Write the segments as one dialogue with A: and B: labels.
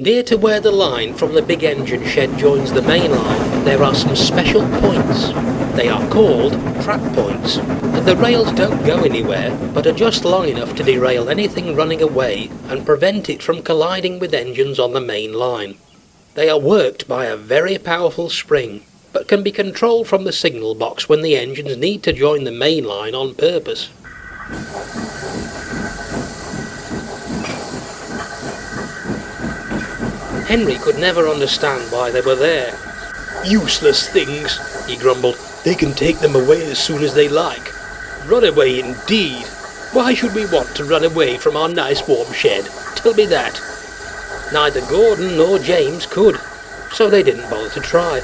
A: Near to where the line from the big engine shed joins the main line, there are some special points. They are called trap points, and the rails don't go anywhere, but are just long enough to derail anything running away and prevent it from colliding with engines on the main line. They are worked by a very powerful spring, but can be controlled from the signal box when the engines need to join the main line on purpose. Henry could never understand why they were there. "Useless things," he grumbled. "They can take them away as soon as they like." "Run away indeed! Why should we want to run away from our nice warm shed? Tell me that." Neither Gordon nor James could, so they didn't bother to try.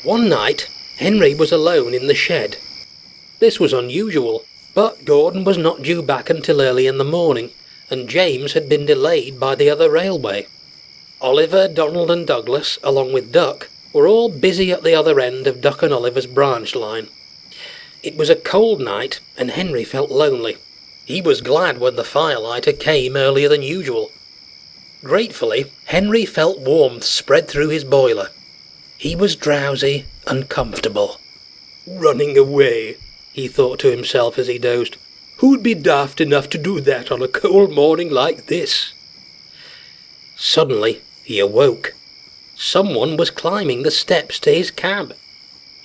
A: One night, Henry was alone in the shed. This was unusual, but Gordon was not due back until early in the morning, and James had been delayed by the other railway. Oliver, Donald and Douglas, along with Duck, were all busy at the other end of Duck and Oliver's branch line. It was a cold night, and Henry felt lonely. He was glad when the firelighter came earlier than usual. Gratefully, Henry felt warmth spread through his boiler. He was drowsy and comfortable. "Running away," he thought to himself as he dozed. "Who'd be daft enough to do that on a cold morning like this?" Suddenly, he awoke. Someone was climbing the steps to his cab.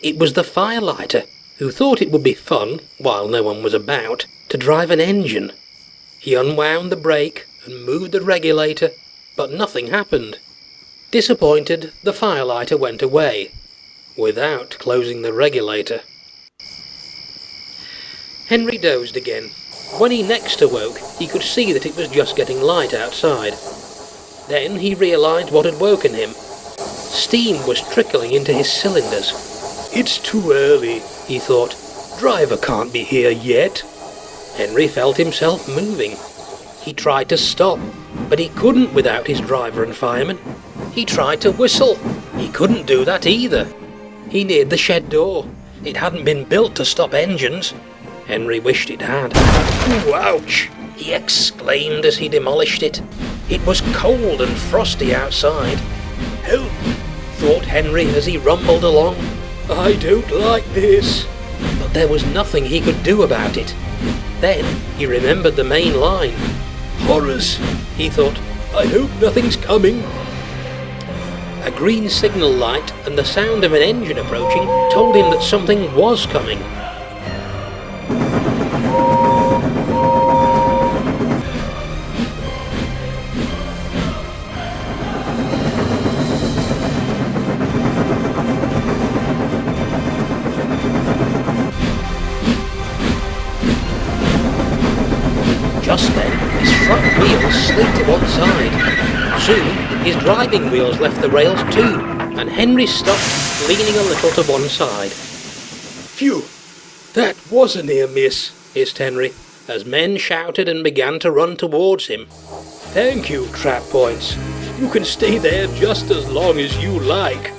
A: It was the firelighter, who thought it would be fun, while no one was about, to drive an engine. He unwound the brake and moved the regulator, but nothing happened. Disappointed, the firelighter went away, without closing the regulator. Henry dozed again. When he next awoke, he could see that it was just getting light outside. Then he realised what had woken him. Steam was trickling into his cylinders. "It's too early," he thought. "Driver can't be here yet." Henry felt himself moving. He tried to stop, but he couldn't without his driver and fireman. He tried to whistle. He couldn't do that either. He neared the shed door. It hadn't been built to stop engines. Henry wished it had. "Ooh, ouch!" he exclaimed as he demolished it. It was cold and frosty outside. "Help!" thought Henry as he rumbled along. "I don't like this." But there was nothing he could do about it. Then he remembered the main line. "Horrors!" he thought. "I hope nothing's coming." A green signal light and the sound of an engine approaching told him that something was coming. Just then, his front wheels slid to one side. Soon, his driving wheels left the rails too, and Henry stopped, leaning a little to one side. "Phew! That was a near miss," hissed Henry, as men shouted and began to run towards him. "Thank you, trap points. You can stay there just as long as you like."